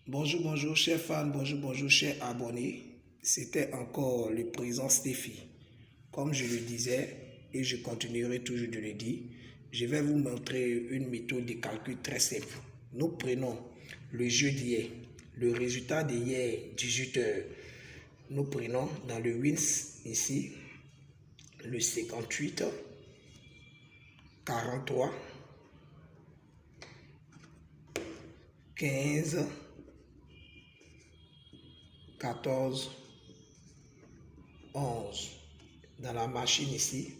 Bonjour, bonjour, chers fans, bonjour, bonjour, chers abonnés. C'était encore le président Stéphie. Comme je le disais, et je continuerai toujours de le dire, je vais vous montrer une méthode de calcul très simple. Nous prenons le jeu d'hier, le résultat d'hier, 18 heures. Nous prenons dans le wins ici, le 58, 43, 15, 14, 11. Dans la machine ici,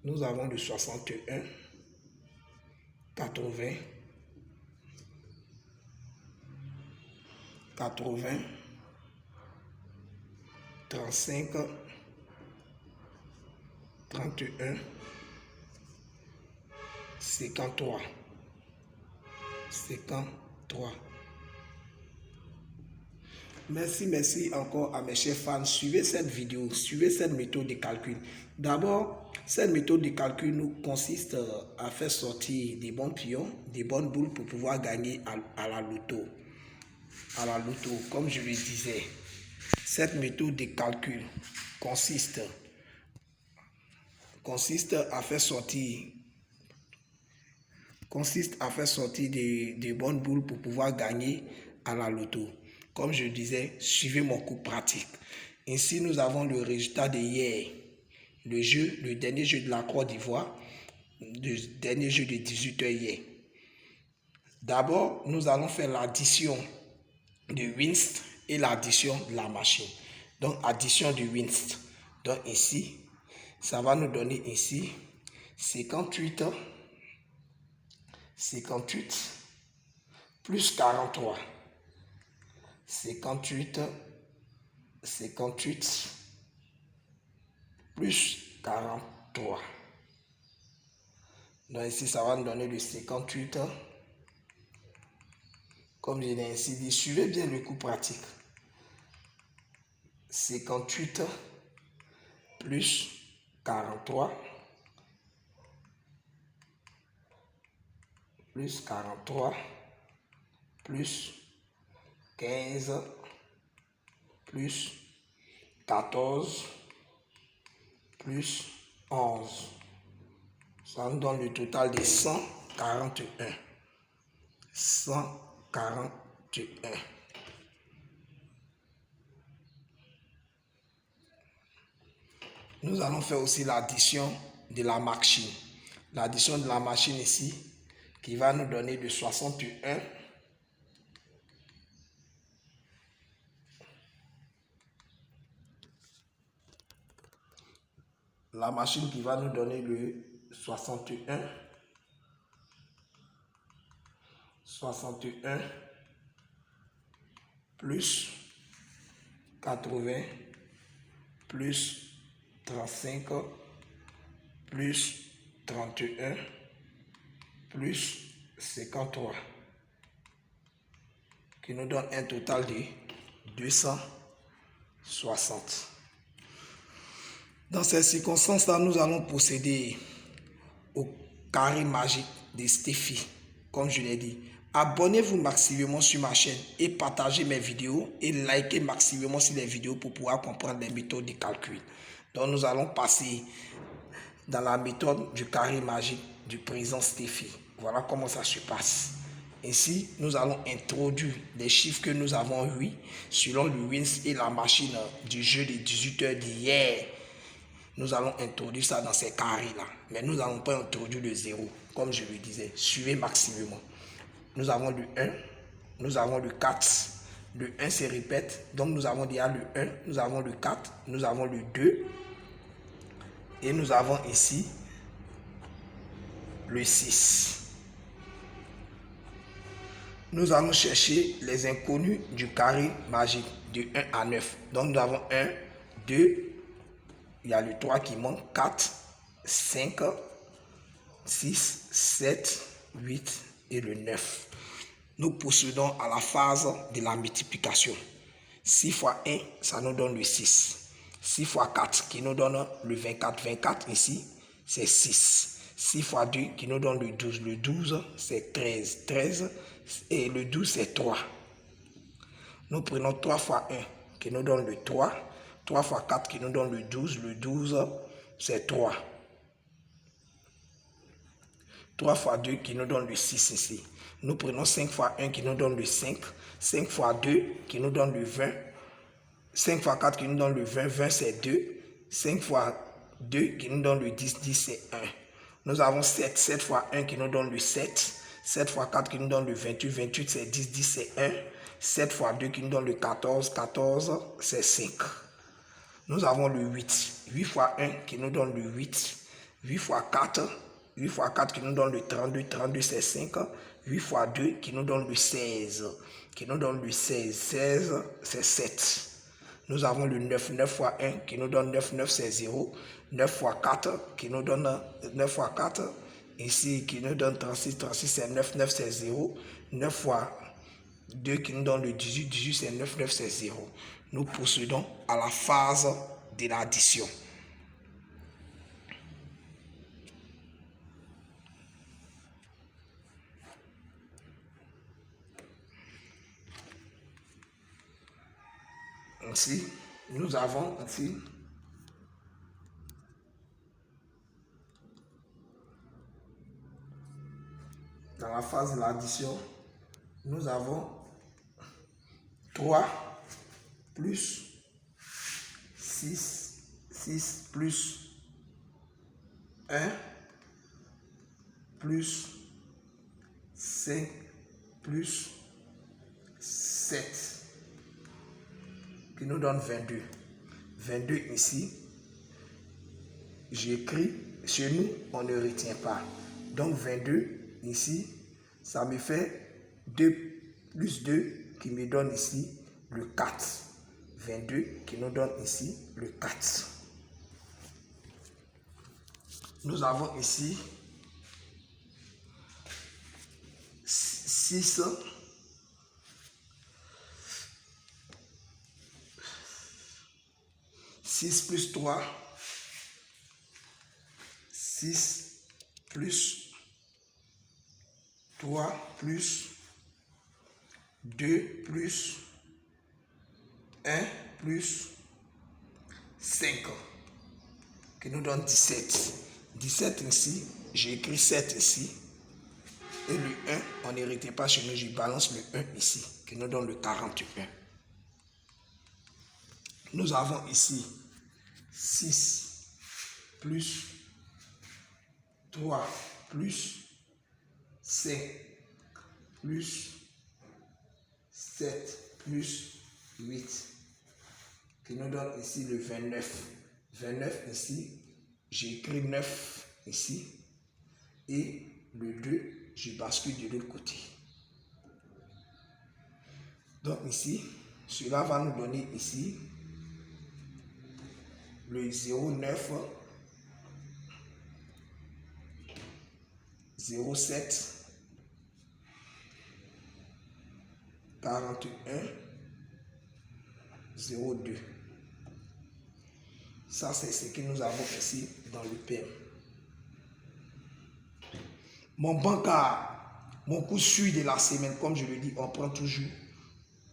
nous avons le 61, 80, 80, 35, 31, 53, 53. Merci encore à mes chers fans. Suivez cette vidéo, suivez cette méthode de calcul. D'abord, cette méthode de calcul nous consiste à faire sortir des bons pions, des bonnes boules pour pouvoir gagner à la loto. À la loto, comme je le disais, cette méthode de calcul consiste à faire sortir des bonnes boules pour pouvoir gagner à la loto. Comme je disais, suivez mon cours pratique. Ici, nous avons le résultat de hier, le dernier jeu de la Côte d'Ivoire, le dernier jeu de 18 heures hier. D'abord, nous allons faire l'addition de wins et l'addition de la machine. Donc, addition de wins. Donc, ici, ça va nous donner ici 58 plus 43. 58 plus 43. Donc ici, ça va nous donner le 58. Comme je l'ai ainsi dit, suivez bien le cours pratique. 58 plus 43 plus 43 plus 15 plus 14 plus 11. Ça nous donne le total de 141. 141. Nous allons faire aussi l'addition de la machine. L'addition de la machine ici, qui va nous donner le 61. La machine qui va nous donner le 61. 61 plus 80 plus 35 plus 31 plus 53 qui nous donne un total de 260. Dans ces circonstances-là, nous allons procéder au carré magique de Stéphie, comme je l'ai dit. Abonnez-vous maximalement sur ma chaîne et partagez mes vidéos et likez maximalement sur les vidéos pour pouvoir comprendre les méthodes de calcul. Donc nous allons passer dans la méthode du carré magique du président Stéphie. Voilà comment ça se passe. Ici, nous allons introduire les chiffres que nous avons eus selon le wins et la machine du jeu de 18 heures d'hier. Nous allons introduire ça dans ces carrés-là. Mais nous n'allons pas introduire le 0. Comme je le disais, suivez maximalement. Nous avons le 1, nous avons le 4. Le 1 se répète. Donc nous avons déjà le 1, nous avons le 4, nous avons le 2. Et nous avons ici le 6. Nous allons chercher les inconnus du carré magique de 1 à 9. Donc nous avons 1, 2, il y a le 3 qui manque, 4, 5, 6, 7, 8 et le 9. Nous procédons à la phase de la multiplication. 6 fois 1, ça nous donne le 6. 6 fois 4 qui nous donne le 24. 24 ici, c'est 6. 6 fois 2 qui nous donne le 12. Le 12, c'est 13. 13 et le 12, c'est 3. Nous prenons 3 fois 1 qui nous donne le 3. 3 fois 4 qui nous donne le 12. Le 12, c'est 3. 3 fois 2 qui nous donne le 6 ici. Nous prenons 5 fois 1 qui nous donne le 5. 5 fois 2 qui nous donne le 20. 5 fois 4 qui nous donne le 20. 20 c'est 2. 5 fois 2 qui nous donne le 10. 10 c'est 1. Nous avons 7. 7 fois 1 qui nous donne le 7. 7 fois 4 qui nous donne le 28. 28 c'est 10. 10 c'est 1. 7 fois 2 qui nous donne le 14. 14 c'est 5. Nous avons le 8. 8 fois 1 qui nous donne le 8. 8 fois 4. 8 fois 4 qui nous donne le 32. 32 c'est 5. 8 fois 2 qui nous donne le 16. Qui nous donne le 16. 16 c'est 7. Nous avons le 9. 9 fois 1 qui nous donne 9. 9 c'est 0. 9 fois 4 qui nous donne 9 fois 4. Ici qui nous donne 36. 36 c'est 9. 9 c'est 0. 9 fois 2 qui nous donne le 18. 18 c'est 9. 9 c'est 0. Nous procédons à la phase de l'addition. Ainsi, nous avons ainsi dans la phase de l'addition, nous avons 3 plus 6, 6 plus 1 plus 5 plus 7 qui nous donne 22. 22 ici, j'écris, chez nous, on ne retient pas. Donc 22 ici, ça me fait 2 plus 2 qui me donne ici le 4. 22 qui nous donne ici le 4. Nous avons ici 6 6 plus 3, 6 plus 3 plus 2 plus 1 plus 5 qui nous donne 17. 17 ici, j'ai écrit 7 ici. Et le 1, on ne retient pas chez nous, je balance le 1 ici, qui nous donne le 41. Nous avons ici 6 plus 3 plus 5 plus 7 plus 8 qui nous donne ici le 29. 29 ici, j'ai écrit 9 ici et le 2, je bascule de l'autre côté. Donc ici, cela va nous donner ici le 09 07 41 02. Ça, c'est ce que nous avons ici dans le PM. Mon bancard, mon coup sûr de la semaine, comme je le dis, on prend toujours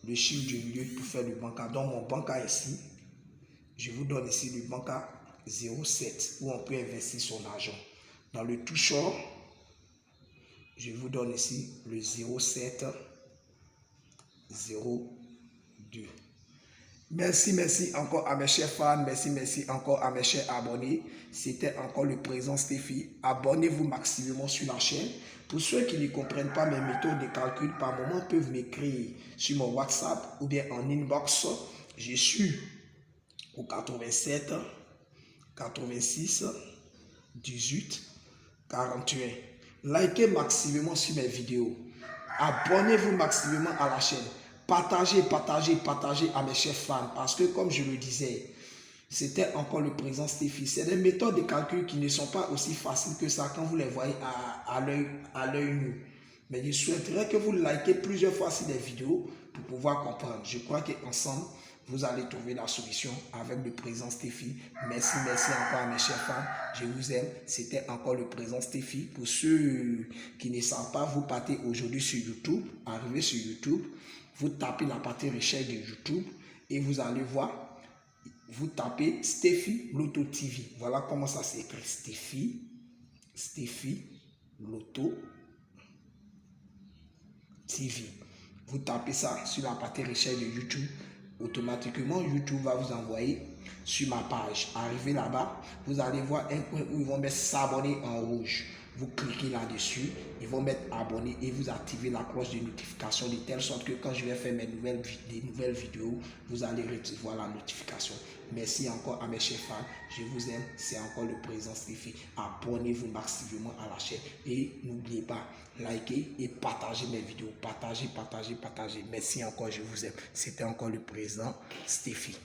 le chiffre du milieu pour faire le bancard. Donc, mon bancard ici, je vous donne ici le bancard 07 où on peut investir son argent. Dans le toucheur, je vous donne ici le 07 02. Merci encore à mes chers fans, merci encore à mes chers abonnés. C'était encore le président Stéphie. Abonnez-vous maximalement sur la chaîne. Pour ceux qui ne comprennent pas mes méthodes de calcul, par moment peuvent m'écrire sur mon WhatsApp ou bien en inbox. Je suis au 87 86 18 41. Likez maximalement sur mes vidéos. Abonnez-vous maximalement à la chaîne. Partagez à mes chers fans. Parce que comme je le disais, c'était encore le président Stéphie. C'est des méthodes de calcul qui ne sont pas aussi faciles que ça quand vous les voyez à l'œil nu. Mais je souhaiterais que vous likez plusieurs fois sur des vidéos pour pouvoir comprendre. Je crois qu'ensemble, vous allez trouver la solution avec le président Stéphie. Merci encore à mes chers fans. Je vous aime. C'était encore le président Stéphie. Pour ceux qui ne savent pas, vous partez aujourd'hui sur YouTube. Arrivez sur YouTube. vous tapez la partie recherche de YouTube et vous allez voir, vous tapez Steffi Loto TV. Voilà comment ça s'écrit, Steffi Loto TV. Vous tapez ça sur la partie recherche de YouTube. Automatiquement, YouTube va vous envoyer sur ma page. Arrivé là-bas, vous allez voir un point où ils vont mettre s'abonner en rouge. Vous cliquez là-dessus, ils vont mettre abonner et vous activez la cloche de notification de telle sorte que quand je vais faire des nouvelles vidéos, vous allez recevoir la notification. Merci encore à mes chers fans. Je vous aime. C'est encore le président Steffi. Abonnez-vous massivement à la chaîne et n'oubliez pas, likez et partagez mes vidéos. Partagez. Merci encore. Je vous aime. C'était encore le président Steffi.